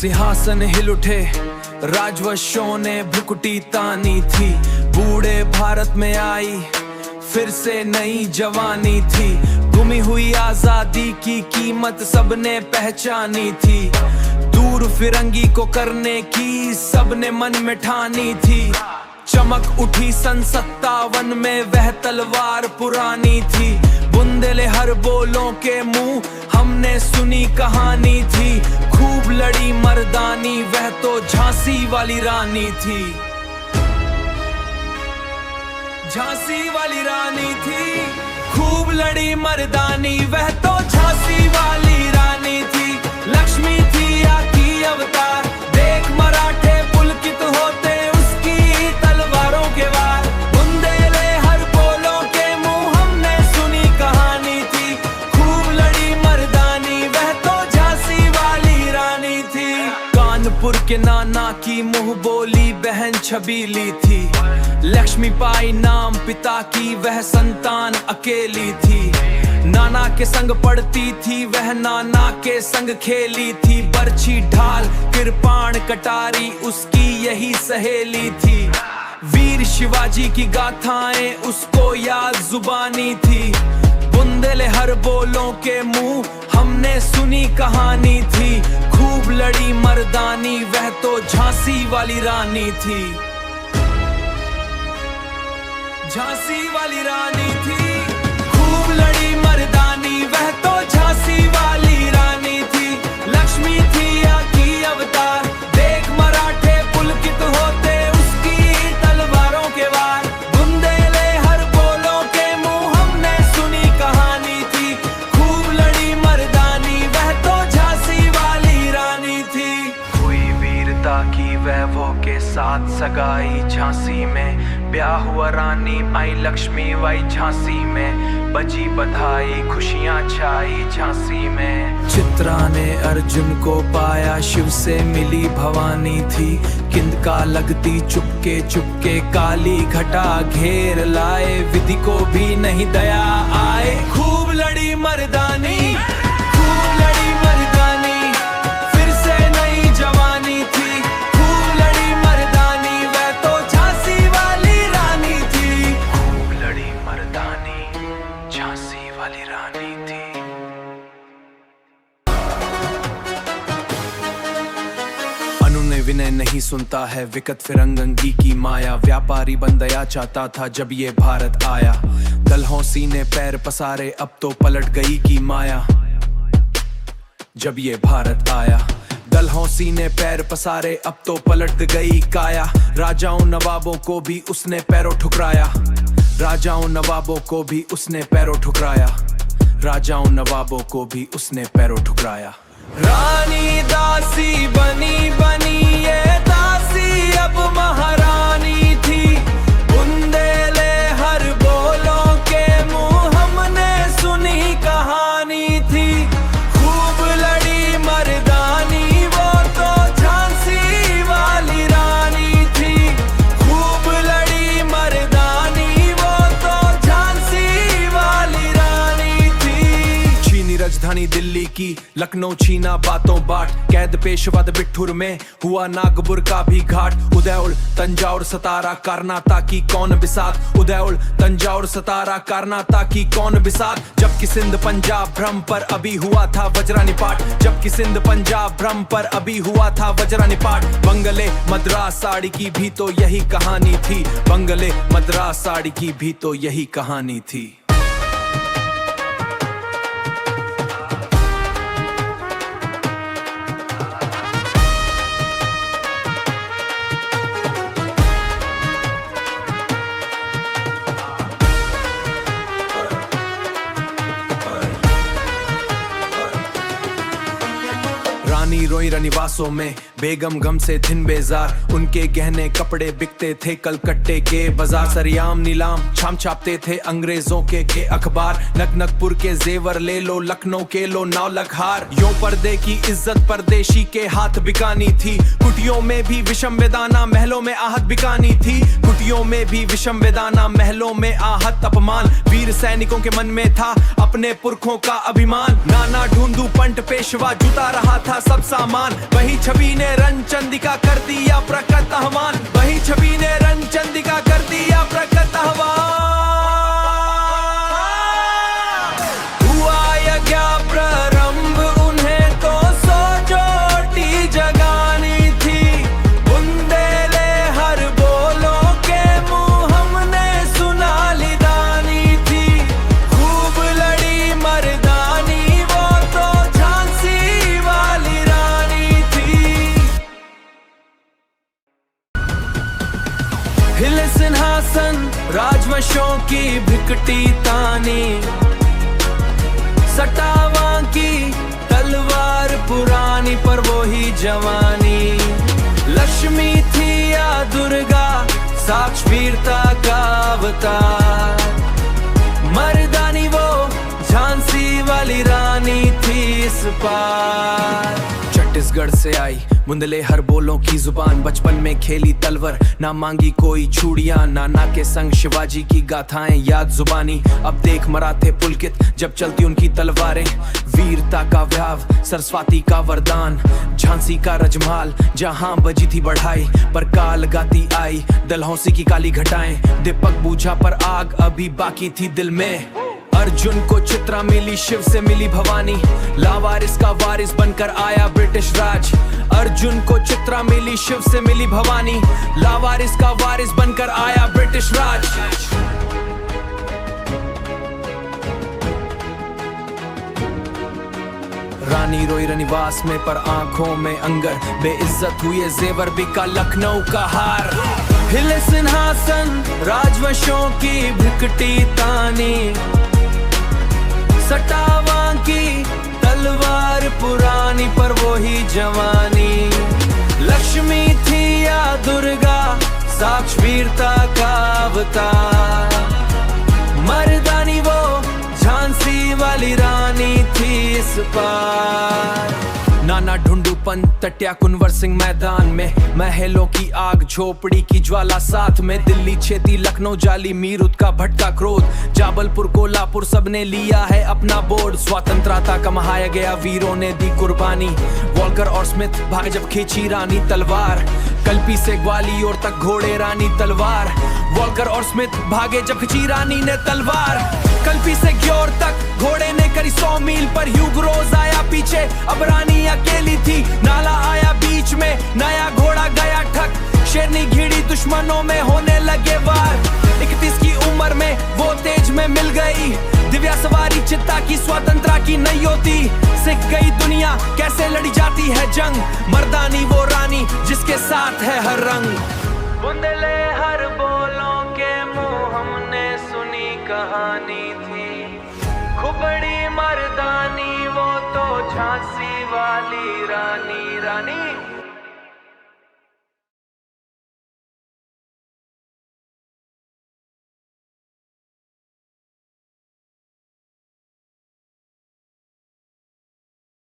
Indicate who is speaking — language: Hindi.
Speaker 1: सिंहासन हिल उठे, राजवंशों ने भ्रुकुटी तानी थी। बूढ़े भारत में आई फिर से नई जवानी थी। गुमी हुई आजादी की कीमत सबने पहचानी थी। दूर फिरंगी को करने की सबने मन में ठानी थी। चमक उठी सन 57 में वह तलवार पुरानी थी। बुंदेले हर बोलों के मुंह हमने सुनी कहानी थी। खूब लड़ी मर्दानी वह तो झांसी वाली रानी थी। झांसी वाली रानी थी। खूब लड़ी मर्दानी वह तो झांसी वाली रानी थी। लक्ष्मी थी या की अवतार, देख मराठे पुलकित होते उसकी तलवारों के वार। बुंदेले हर बोलों के मुंह हमने सुनी कहानी थी। खूब लड़ी मर्दानी वह तो झांसी वाली रानी थी। कानपुर के नाना की मुंह बोली बहन छबीली थी। लक्ष्मी पाई नाम पिता की वह संतान अकेली थी। नाना के संग पढ़ती थी वह, नाना के संग खेली थी। बरछी ढाल कृपाण कटारी उसकी यही सहेली थी। वीर शिवाजी की गाथाएं उसको याद जुबानी थी। बुंदेले हर बोलों के मुंह हमने सुनी कहानी थी। खूब लड़ी मर्दानी वह तो झांसी वाली रानी थी। झांसी वाली रानी थी। खूब लड़ी मर्दानी वह तो झांसी वाली रानी थी। लक्ष्मी थी या की अवतार, देख मराठे पुलकित होते उसकी तलवारों के वार। बुंदेले हर बोलों के मुंह हमने सुनी कहानी थी। खूब लड़ी मर्दानी वह तो झांसी वाली रानी थी। हुई वीरता की वैभव के साथ सगाई झांसी में। ब्याह हुआ रानी आई लक्ष्मी बाई झांसी में। बजी बधाई खुशियां छाई झांसी में। चित्रा ने अर्जुन को पाया, शिव से मिली भवानी थी। किंद का लगती चुपके चुपके काली घटा घेर लाए। विधि को भी नहीं दया आए। खूब लड़ी मर्दानी, खूब लड़ी मर्दानी फिर से नई जवानी थी। खूब लड़ी मर्दानी वह तो झांसी वाली रानी थी। खूब लड़ी मर्दानी झांसी वाली रानी थी। अनुनय विनय नहीं सुनता है, विकट फिरंगी की माया। व्यापारी बन दया चाहता था जब ये भारत आया। दलहौसी ने पैर पसारे अब तो पलट गई की माया। जब ये भारत आया डलहौसी ने पैर पसारे अब तो पलट गई काया। राजाओं नवाबों को भी उसने पैरों ठुकराया। राजाओं नवाबों को भी उसने पैरों ठुकराया। राजाओं नवाबों को भी उसने पैरों ठुकराया। रानी दासी बनी बनी ये दासी अब महारानी थी। बुंदेले हर बोलों के मुंह हमने सुनी कहानी थी। खूब लड़ी मर्दानी वो तो झांसी वाली रानी थी। खूब लड़ी मर्दानी वो तो झांसी वाली रानी थी। चीनी राजधानी दिल्ली की लखनऊ छीना बातों बाट। कैद पेशवाद बिठुर में हुआ नागपुर का भी घाट। उदयपुर तंजाउर सतारा करनाता की कौन बिसात। उदयपुर तंजाउर सतारा करनाता की कौन बिसात। जबकि सिंध पंजाब भ्रम पर अभी हुआ था वज्रा निपाट। जबकि सिंध पंजाब भ्रम पर अभी हुआ था वज्रा निपाट। बंगले मद्रास साड़ी की भी तो यही कहानी थी। बंगले मद्रास साड़ी की भी तो यही कहानी थी। रानी रोई रनिवासों में बेगम गम से दिन बेजार। उनके गहने कपड़े बिकते थे कलकत्ते के बाजार। सरियाम नीलाम छाम छापते थे अंग्रेजों के अखबार। नकनकपुर के जेवर ले लो, लखनऊ के लो 9 लाख हार। यो पर्दे की इज्जत परदेशी के हाथ बिकानी थी। कुटियों में भी विषम वेदाना, महलों में आहत बिकानी थी। कुटियों में भी विषम वेदाना, महलों में आहत अपमान। वीर सैनिकों के मन में था अपने पुरखों का अभिमान। नाना ढूंढू पंट पेशवा, जुटा रहा था सब सामान। वही छवि ने रंग चंदिका कर दिया प्रकट आह्वान। वही छवि ने रंग चंदिका कर दिया प्रकट आह्वान। हुआ यज्ञ प्रारंभ, उन्हें तो सो चोटी जगानी थी। बुंदेले हर बोलों के मुंह हमने सुना लिदानी थी। खूब लड़ी मर्दानी, वो तो झांसी वाली रानी थी। हिले सिंहासन राजवंशों की भिकटी तानी। सटावा की तलवार पुरानी, पर वो ही जवानी। लक्ष्मी थी या दुर्गा, साक्ष वीरता का अवतार। मर्दानी वो झांसी वाली रानी थी इस पार। छत्तीसगढ़ से आई बुंदले हर बोलों की जुबान। बचपन में खेली तलवर, ना मांगी कोई चूड़ियां। नाना के संग शिवाजी की गाथाएं याद जुबानी। अब देख मराठे पुलकित जब चलती उनकी तलवारें। वीरता का व्याव, सरस्वती का वरदान। झांसी का रजमाल जहां बजी थी बढ़ाई, पर काल गाती आई डलहौसी की काली घटाएं। दीपक बूझा पर आग अभी बाकी थी दिल में। अर्जुन को चित्रा मिली, शिव से मिली भवानी। लावारिस का वारिस बनकर आया ब्रिटिश राज। अर्जुन को चित्रा मिली, शिव से मिली भवानी। लावारिस का वारिस बनकर आया ब्रिटिश राज। रानी रोई रनिवास में, पर आंखों में अंगर। बेइज्जत हुए जेवर बिका लखनऊ का हार। हिले सिंहासन राजवंशों की भिकटी तानी। सटावा की तलवार पुरानी, पर वो ही जवानी। लक्ष्मी थी या दुर्गा, साक्ष वीरता का अवतार। मर्दानी वो झांसी वाली रानी थी इस पार। नाना ढूंढू पंत टटिया कुंवर सिंह मैदान में। महलों की आग, झोपड़ी की ज्वाला साथ में। दिल्ली छेती लखनऊ जाली, मीरुत का भटका क्रोध। जाबलपुर कोल्हापुर सबने लिया है अपना बोर्ड। स्वतंत्रता का महाया गया, वीरों ने दी कुर्बानी। वॉलकर और स्मिथ भागे जब खींची रानी तलवार। कल्पी से ग्वालियर तक घोड़े रानी तलवार। वॉलकर और स्मिथ भागे जब खींची रानी ने तलवार। कल्पी से ग्योर तक घोड़े ने करी 100 मील, पर ह्यूग रोज आया पीछे, अब रानी अकेली थी। नाला आया बीच में, नया घोड़ा गया ठक। शेरनी घिड़ी दुश्मनों में होने लगे वार। 31 की उम्र में वो तेज में मिल गई। दिव्या सवारी चित्ता की, स्वतंत्रता की नहीं होती। सिख गई दुनिया कैसे लड़ी जाती है जंग। मर्दानी वो रानी जिसके साथ है हर रंग। बुंदले हर बोलों के मुंह हमने सुनी कहानी थी। खुबड़ी मर्दानी वो तो झांसी वाली रानी।